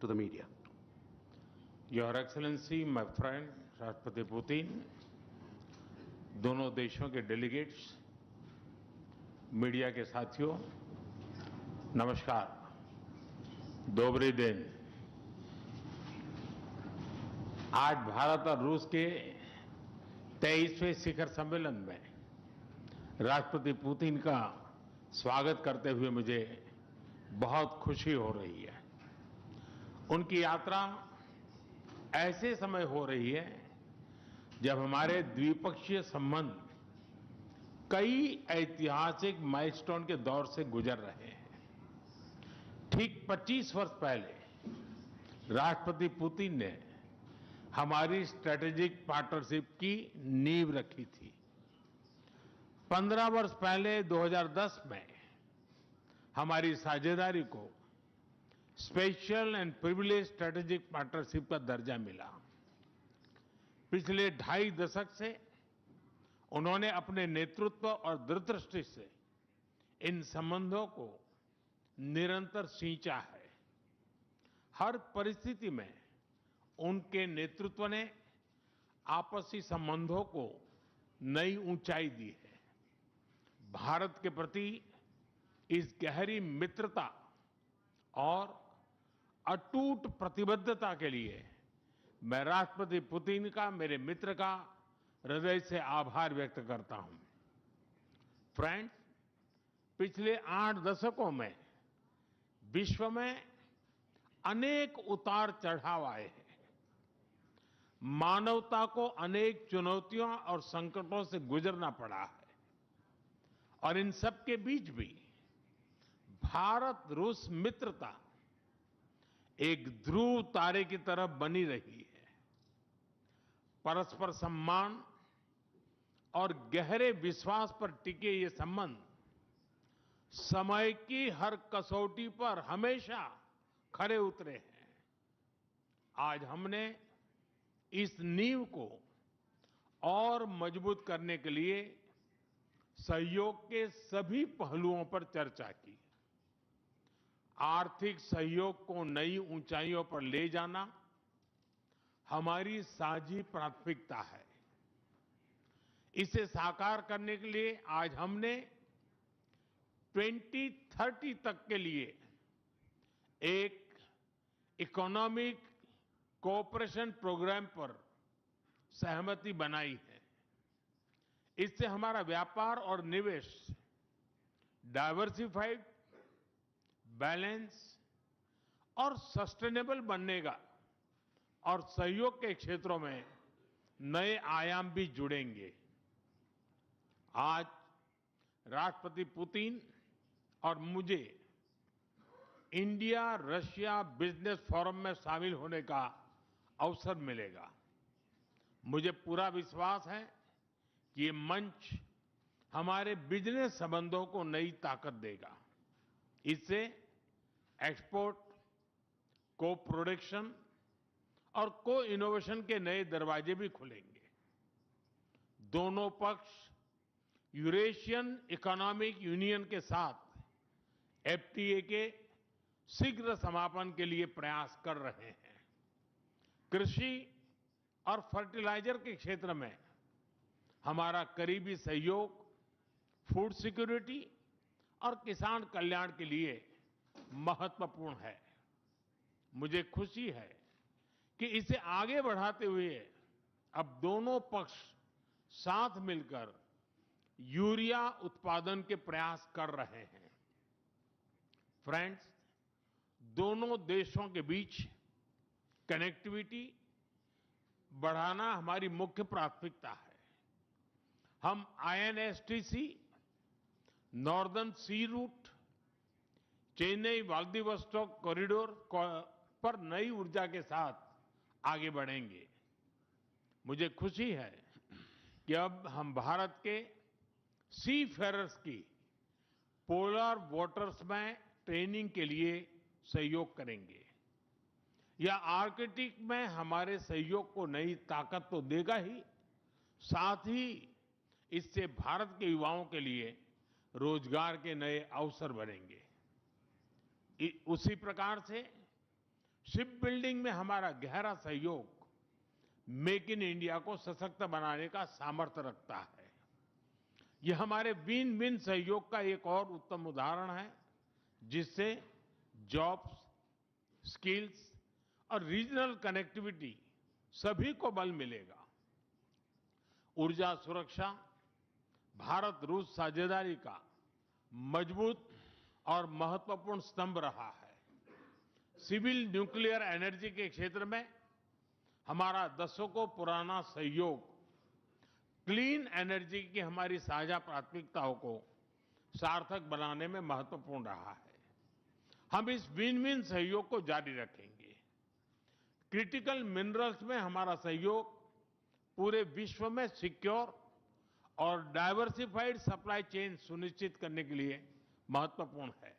to the media. Your excellency, my friend राष्ट्रपति Putin, दोनों देशों के डेलीगेट्स, मीडिया के साथियों, नमस्कार, दोबरी दिन। आज भारत और रूस के 23वें शिखर सम्मेलन में राष्ट्रपति पुतिन का स्वागत करते हुए मुझे बहुत खुशी हो रही है। उनकी यात्रा ऐसे समय हो रही है जब हमारे द्विपक्षीय संबंध कई ऐतिहासिक माइलस्टोन के दौर से गुजर रहे हैं। ठीक 25 वर्ष पहले राष्ट्रपति पुतिन ने हमारी स्ट्रेटेजिक पार्टनरशिप की नींव रखी थी। 15 वर्ष पहले 2010 में हमारी साझेदारी को special and privilege strategic partnership का दर्जा मिला। पिछले 2.5 दशक से उन्होंने अपने नेतृत्व और दूरदृष्टि से इन संबंधों को निरंतर सींचा है। हर परिस्थिति में उनके नेतृत्व ने आपसी संबंधों को नई ऊंचाई दी है। भारत के प्रति इस गहरी मित्रता और अटूट प्रतिबद्धता के लिए मैं राष्ट्रपति पुतिन का, मेरे मित्र का हृदय से आभार व्यक्त करता हूं। फ्रेंड्स, पिछले 8 दशकों में विश्व में अनेक उतार चढ़ाव आए हैं। मानवता को अनेक चुनौतियों और संकटों से गुजरना पड़ा है और इन सब के बीच भी भारत रूस मित्रता एक ध्रुव तारे की तरह बनी रही है। परस्पर सम्मान और गहरे विश्वास पर टिके ये संबंध समय की हर कसौटी पर हमेशा खरे उतरे हैं। आज हमने इस नींव को और मजबूत करने के लिए सहयोग के सभी पहलुओं पर चर्चा की। आर्थिक सहयोग को नई ऊंचाइयों पर ले जाना हमारी साझी प्राथमिकता है। इसे साकार करने के लिए आज हमने 2030 तक के लिए एक इकोनॉमिक कोऑपरेशन प्रोग्राम पर सहमति बनाई है। इससे हमारा व्यापार और निवेश डाइवर्सिफाइड, बैलेंस और सस्टेनेबल बनेगा और सहयोग के क्षेत्रों में नए आयाम भी जुड़ेंगे। आज राष्ट्रपति पुतिन और मुझे इंडिया रशिया बिजनेस फोरम में शामिल होने का अवसर मिलेगा। मुझे पूरा विश्वास है कि ये मंच हमारे बिजनेस संबंधों को नई ताकत देगा। इससे एक्सपोर्ट, को प्रोडक्शन और को इनोवेशन के नए दरवाजे भी खुलेंगे। दोनों पक्ष यूरेशियन इकोनॉमिक यूनियन के साथ एफटीए के शीघ्र समापन के लिए प्रयास कर रहे हैं। कृषि और फर्टिलाइजर के क्षेत्र में हमारा करीबी सहयोग फूड सिक्योरिटी और किसान कल्याण के लिए महत्वपूर्ण है। मुझे खुशी है कि इसे आगे बढ़ाते हुए अब दोनों पक्ष साथ मिलकर यूरिया उत्पादन के प्रयास कर रहे हैं। फ्रेंड्स, दोनों देशों के बीच कनेक्टिविटी बढ़ाना हमारी मुख्य प्राथमिकता है। हम आईएनएसटीसी, नॉर्दर्न सी रूट, चेन्नई व्लादिवोस्टोक कॉरिडोर पर नई ऊर्जा के साथ आगे बढ़ेंगे। मुझे खुशी है कि अब हम भारत के सी फेरर्स की पोलर वाटर्स में ट्रेनिंग के लिए सहयोग करेंगे। यह आर्कटिक में हमारे सहयोग को नई ताकत तो देगा ही, साथ ही इससे भारत के युवाओं के लिए रोजगार के नए अवसर बनेंगे। उसी प्रकार से शिप बिल्डिंग में हमारा गहरा सहयोग मेक इन इंडिया को सशक्त बनाने का सामर्थ्य रखता है। यह हमारे विन विन सहयोग का एक और उत्तम उदाहरण है, जिससे जॉब्स, स्किल्स और रीजनल कनेक्टिविटी सभी को बल मिलेगा। ऊर्जा सुरक्षा भारत रूस साझेदारी का मजबूत और महत्वपूर्ण स्तंभ रहा है। सिविल न्यूक्लियर एनर्जी के क्षेत्र में हमारा दशकों पुराना सहयोग क्लीन एनर्जी की हमारी साझा प्राथमिकताओं को सार्थक बनाने में महत्वपूर्ण रहा है। हम इस विन विन सहयोग को जारी रखेंगे। क्रिटिकल मिनरल्स में हमारा सहयोग पूरे विश्व में सिक्योर और डाइवर्सिफाइड सप्लाई चेन सुनिश्चित करने के लिए महत्वपूर्ण है।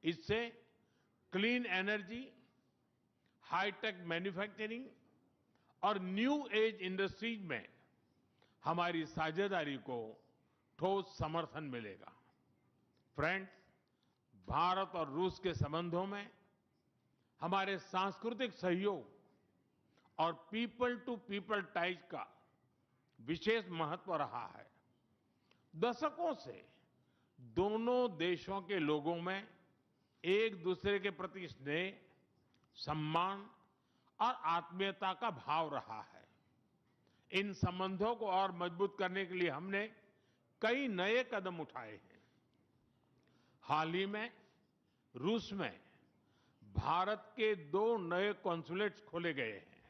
इससे क्लीन एनर्जी, हाईटेक मैन्युफैक्चरिंग और न्यू एज इंडस्ट्रीज में हमारी साझेदारी को ठोस समर्थन मिलेगा। फ्रेंड्स, भारत और रूस के संबंधों में हमारे सांस्कृतिक सहयोग और पीपल टू पीपल टाइज का विशेष महत्व रहा है। दशकों से दोनों देशों के लोगों में एक दूसरे के प्रति स्नेह, सम्मान और आत्मीयता का भाव रहा है। इन संबंधों को और मजबूत करने के लिए हमने कई नए कदम उठाए हैं। हाल ही में रूस में भारत के 2 नए कॉन्सुलेट्स खोले गए हैं।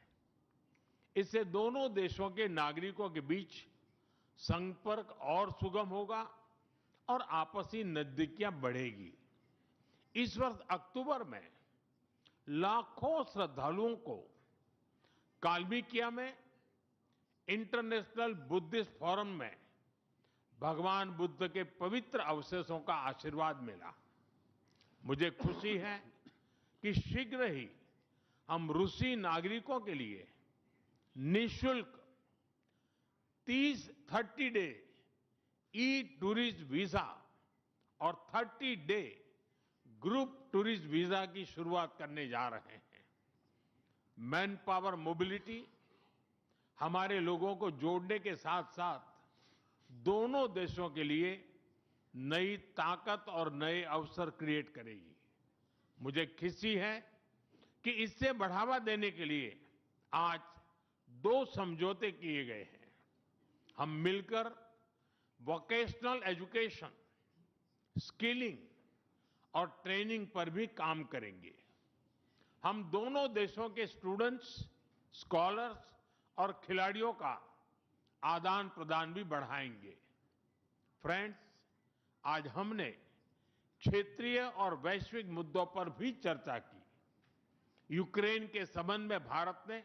इससे दोनों देशों के नागरिकों के बीच संपर्क और सुगम होगा और आपसी नजदीकियां बढ़ेगी। इस वर्ष अक्टूबर में लाखों श्रद्धालुओं को काल्मिकिया में इंटरनेशनल बुद्धिस्ट फोरम में भगवान बुद्ध के पवित्र अवशेषों का आशीर्वाद मिला। मुझे खुशी है कि शीघ्र ही हम रूसी नागरिकों के लिए निःशुल्क 30 डे ई टूरिस्ट वीजा और 30 डे ग्रुप टूरिस्ट वीजा की शुरुआत करने जा रहे हैं। मैन पावर मोबिलिटी हमारे लोगों को जोड़ने के साथ साथ दोनों देशों के लिए नई ताकत और नए अवसर क्रिएट करेगी। मुझे खुशी है कि इससे बढ़ावा देने के लिए आज 2 समझौते किए गए हैं। हम मिलकर वोकेशनल एजुकेशन, स्किलिंग और ट्रेनिंग पर भी काम करेंगे। हम दोनों देशों के स्टूडेंट्स, स्कॉलर्स और खिलाड़ियों का आदान प्रदान भी बढ़ाएंगे। फ्रेंड्स, आज हमने क्षेत्रीय और वैश्विक मुद्दों पर भी चर्चा की। यूक्रेन के संबंध में भारत ने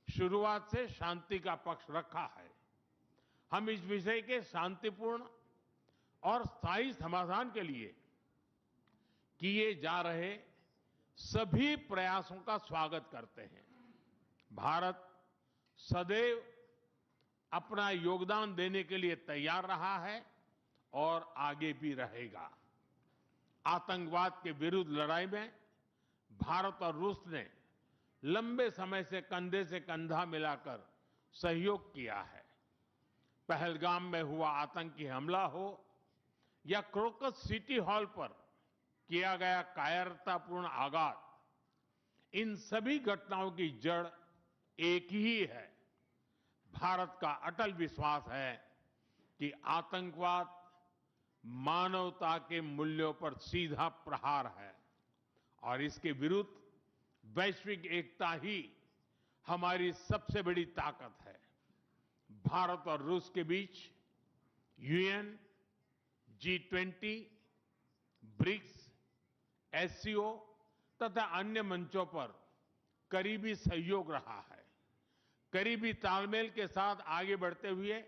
शुरुआत से शांति का पक्ष रखा है। हम इस विषय के शांतिपूर्ण और स्थायी समाधान के लिए किए जा रहे सभी प्रयासों का स्वागत करते हैं। भारत सदैव अपना योगदान देने के लिए तैयार रहा है और आगे भी रहेगा। आतंकवाद के विरुद्ध लड़ाई में भारत और रूस ने लंबे समय से कंधे से कंधा मिलाकर सहयोग किया है। पहलगाम में हुआ आतंकी हमला हो या क्रोकस सिटी हॉल पर किया गया कायरतापूर्ण आघात, इन सभी घटनाओं की जड़ एक ही है। भारत का अटल विश्वास है कि आतंकवाद मानवता के मूल्यों पर सीधा प्रहार है और इसके विरुद्ध वैश्विक एकता ही हमारी सबसे बड़ी ताकत है। भारत और रूस के बीच यूएन, G20, ब्रिक्स, एससीओ तथा अन्य मंचों पर करीबी सहयोग रहा है। करीबी तालमेल के साथ आगे बढ़ते हुए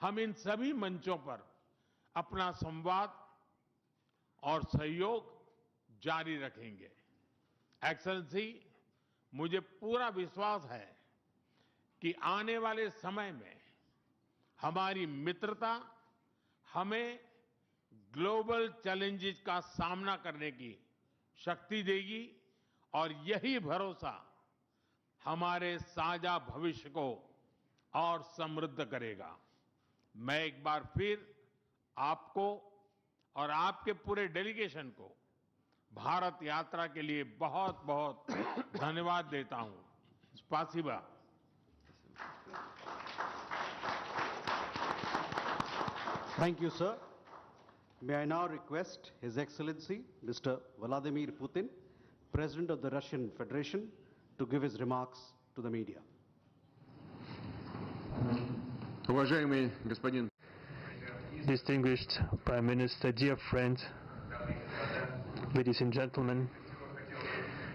हम इन सभी मंचों पर अपना संवाद और सहयोग जारी रखेंगे। एक्सेलेंसी, मुझे पूरा विश्वास है कि आने वाले समय में हमारी मित्रता हमें ग्लोबल चैलेंजेस का सामना करने की शक्ति देगी और यही भरोसा हमारे साझा भविष्य को और समृद्ध करेगा। मैं एक बार फिर आपको और आपके पूरे डेलीगेशन को भारत यात्रा के लिए बहुत बहुत धन्यवाद देता हूं। स्पासिबा। Thank you, sir. May I now request His Excellency Mr. Vladimir Putin, President of the Russian Federation, to give his remarks to the media. Уважаемый господин Distinguished Prime Minister, dear friend, ladies and gentlemen,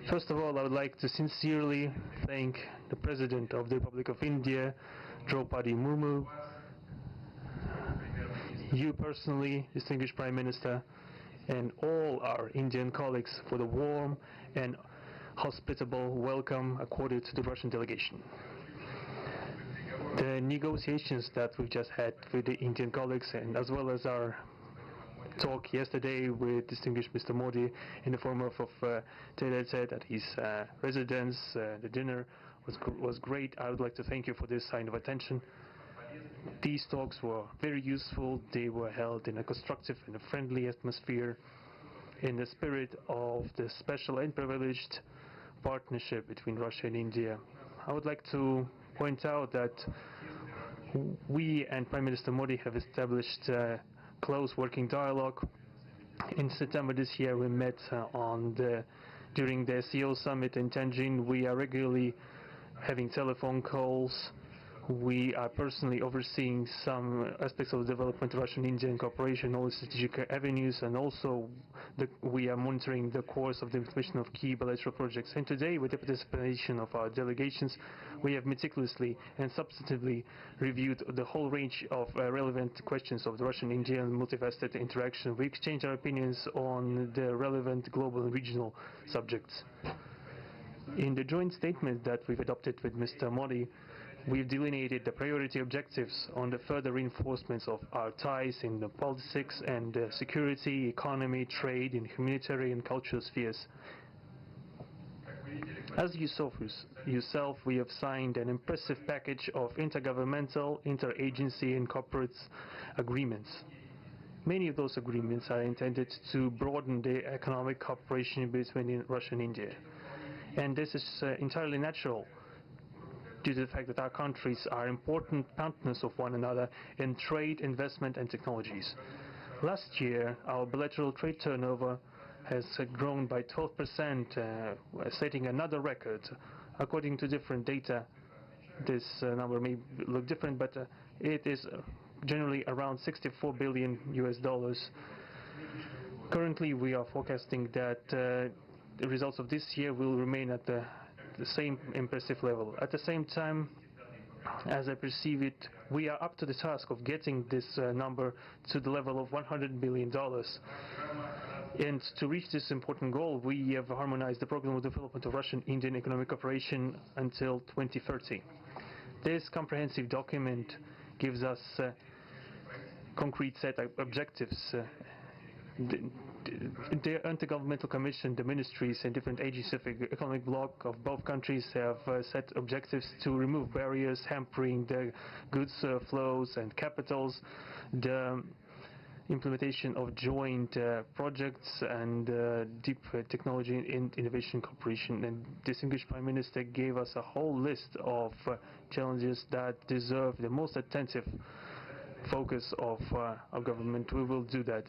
first of all, I would like to sincerely thank the President of the Republic of India, Draupadi Murmu, you personally, distinguished Prime Minister, and all our Indian colleagues for the warm and hospitable welcome accorded to the Russian delegation. The negotiations that we've just had with the Indian colleagues, and as well as our talk yesterday with distinguished Mr. Modi in the form of tete-a-tete at his residence, the dinner was great. I would like to thank you for this sign of attention. These talks were very useful. They were held in a constructive and a friendly atmosphere in the spirit of the special and privileged partnership between Russia and India. I would like to point out that we and Prime Minister Modi have established a close working dialogue. In September this year we met during the SEO summit in Tianjin. We are regularly having telephone calls. We are personally overseeing some aspects of the development of Russian-Indian cooperation, all the strategic avenues, and also we are monitoring the course of the implementation of key bilateral projects. And today, with the participation of our delegations, we have meticulously and substantively reviewed the whole range of relevant questions of the Russian-Indian multifaceted interaction. We exchanged our opinions on the relevant global and regional subjects. In the joint statement that we've adopted with Mr. Modi, we've delineated the priority objectives on the further reinforcements of our ties in the politics and security, economy, trade, in humanitarian and cultural spheres. As you saw for yourself, we have signed an impressive package of intergovernmental, interagency and corporate agreements. Many of those agreements are intended to broaden the economic cooperation between Russia and India. And this is entirely natural, due to the fact that our countries are important partners of one another in trade, investment and technologies. Last year, our bilateral trade turnover has grown by 12%, setting another record. According to different data, this number may look different, but it is generally around $64 billion US. Currently, we are forecasting that the results of this year will remain at the same impressive level. At the same time, as I perceive it, we are up to the task of getting this number to the level of $100 billion. And to reach this important goal, we have harmonized the program of development of Russian-Indian economic cooperation until 2030. This comprehensive document gives us a concrete set of objectives. The Intergovernmental Commission, the ministries and different agencies of the economic bloc of both countries have set objectives to remove barriers hampering the goods flows and capitals, the implementation of joint projects and deep technology and innovation cooperation. And distinguished Prime Minister gave us a whole list of challenges that deserve the most attentive focus of our government. We will do that.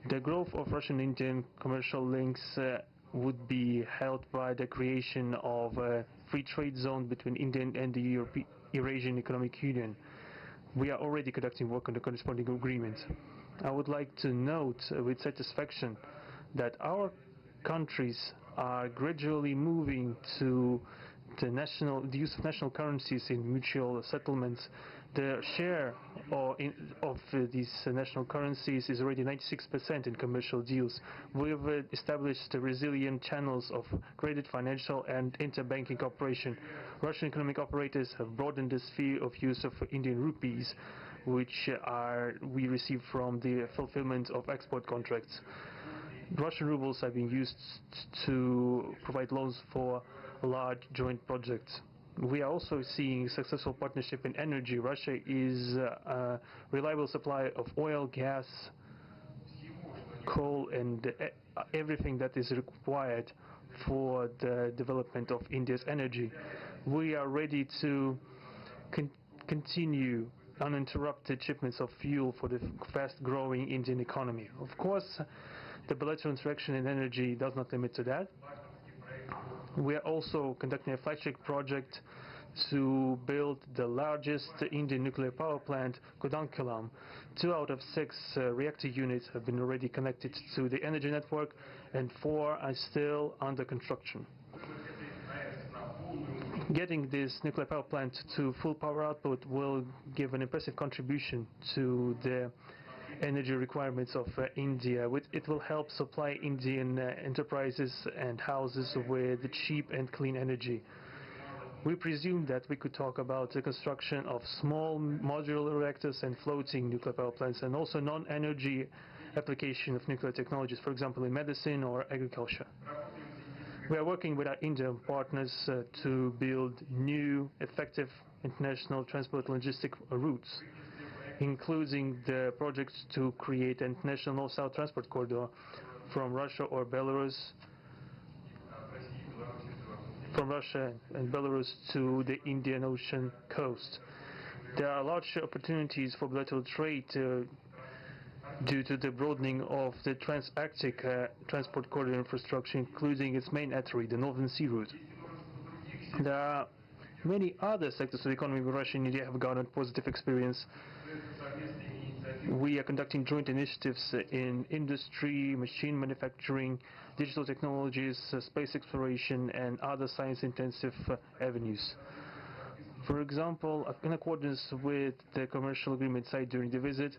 The growth of Russian-Indian commercial links would be held by the creation of a free trade zone between India and the Eurasian Economic Union. We are already conducting work on the corresponding agreement. I would like to note with satisfaction that our countries are gradually moving to the use of national currencies in mutual settlements. The share of these national currencies is already 96% in commercial deals. We have established resilient channels of credit, financial and interbanking cooperation. Russian economic operators have broadened the sphere of use of Indian rupees, which we receive from the fulfillment of export contracts. Russian rubles are being used to provide loans for large joint projects. We are also seeing successful partnership in energy. Russia is a reliable supplier of oil, gas, coal, and everything that is required for the development of India's energy. We are ready to continue uninterrupted shipments of fuel for the fast-growing Indian economy. Of course, the bilateral interaction in energy does not limit to that. We are also conducting a flagship project to build the largest Indian nuclear power plant, Kudankulam. 2 out of 6 reactor units have been already connected to the energy network, and 4 are still under construction. Getting this nuclear power plant to full power output will give an impressive contribution to the energy requirements of India. It will help supply Indian enterprises and houses with cheap and clean energy. We presume that we could talk about the construction of small modular reactors and floating nuclear power plants, and also non-energy application of nuclear technologies, for example in medicine or agriculture. We are working with our Indian partners to build new, effective international transport logistic routes, including the projects to create an international north-south transport corridor from Russia and Belarus to the Indian Ocean coast. There are large opportunities for bilateral trade due to the broadening of the Trans-Arctic transport corridor infrastructure, including its main artery, the Northern Sea Route. There are many other sectors of the economy where Russia and India have garnered positive experience. We are conducting joint initiatives in industry, machine manufacturing, digital technologies, space exploration, and other science-intensive avenues. For example, in accordance with the commercial agreement signed during the visit,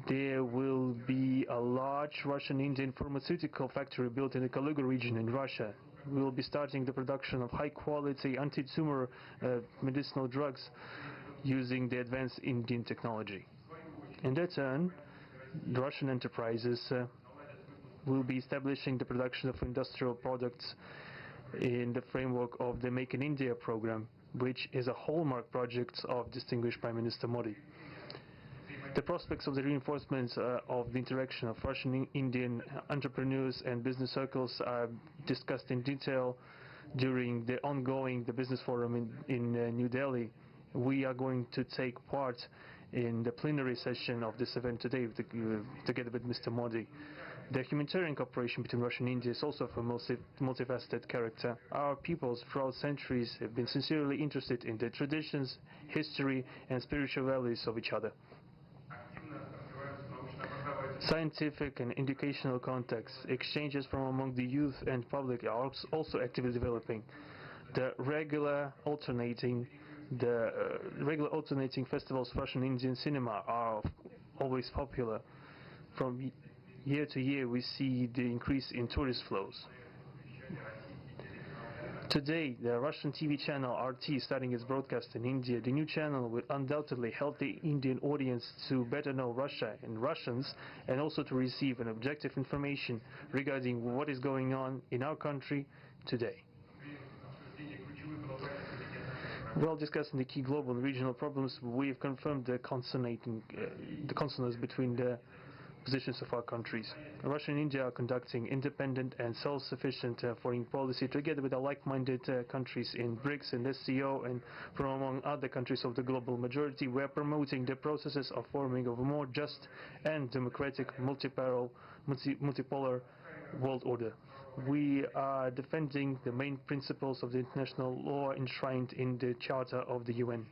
there will be a large Russian-Indian pharmaceutical factory built in the Kaluga region in Russia. We will be starting the production of high-quality anti-tumor medicinal drugs using the advanced Indian technology. In their turn, the Russian enterprises will be establishing the production of industrial products in the framework of the Make in India program, which is a hallmark project of distinguished Prime Minister Modi. The prospects of the reinforcement of the interaction of Russian-Indian entrepreneurs and business circles are discussed in detail during the ongoing Business Forum in New Delhi. We are going to take part in the plenary session of this event today together with Mr. Modi. The humanitarian cooperation between Russia and India is also of a multifaceted character. Our peoples throughout centuries have been sincerely interested in the traditions, history, and spiritual values of each other. Scientific and educational contacts, exchanges from among the youth and public are also actively developing. The regular alternating festivals of Russian Indian cinema are always popular. From year to year we see the increase in tourist flows. Today, the Russian TV channel RT starting its broadcast in India. The new channel will undoubtedly help the Indian audience to better know Russia and Russians, and also to receive an objective information regarding what is going on in our country today. While discussing the key global and regional problems, we have confirmed the consonance between the positions of our countries. Russia and India are conducting independent and self-sufficient foreign policy together with the like-minded countries in BRICS and SCO, and from among other countries of the global majority. We are promoting the processes of forming of a more just and democratic multipolar world order. We are defending the main principles of the international law enshrined in the Charter of the UN.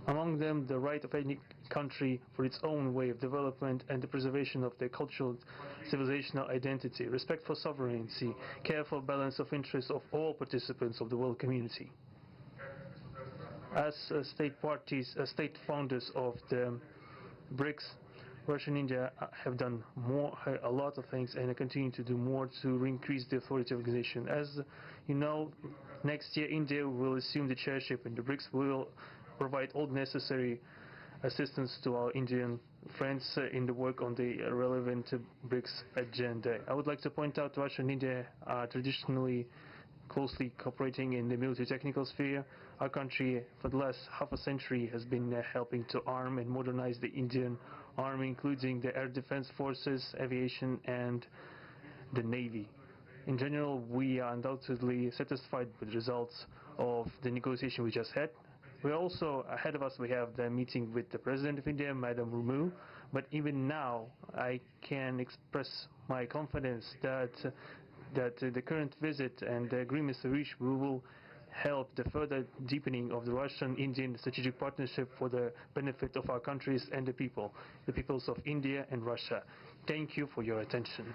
Among them, the right of any country for its own way of development and the preservation of their cultural civilizational identity, respect for sovereignty, careful balance of interests of all participants of the world community. As state founders of the BRICS, Russia and India have done a lot of things, and continue to do more to increase the authority of the organization. As you know, next year India will assume the chairship, and the BRICS will provide all necessary assistance to our Indian friends in the work on the relevant BRICS agenda. I would like to point out Russia and India are traditionally closely cooperating in the military technical sphere. Our country, for the last half a century, has been helping to arm and modernize the Indian army, including the air defense forces, aviation, and the navy. In general, we are undoubtedly satisfied with the results of the negotiation we just had. We're also, ahead of us, we have the meeting with the President of India, Madam Murmu, but even now I can express my confidence that the current visit and the agreements reached will help the further deepening of the Russian-Indian strategic partnership for the benefit of our countries and the peoples of India and Russia. Thank you for your attention.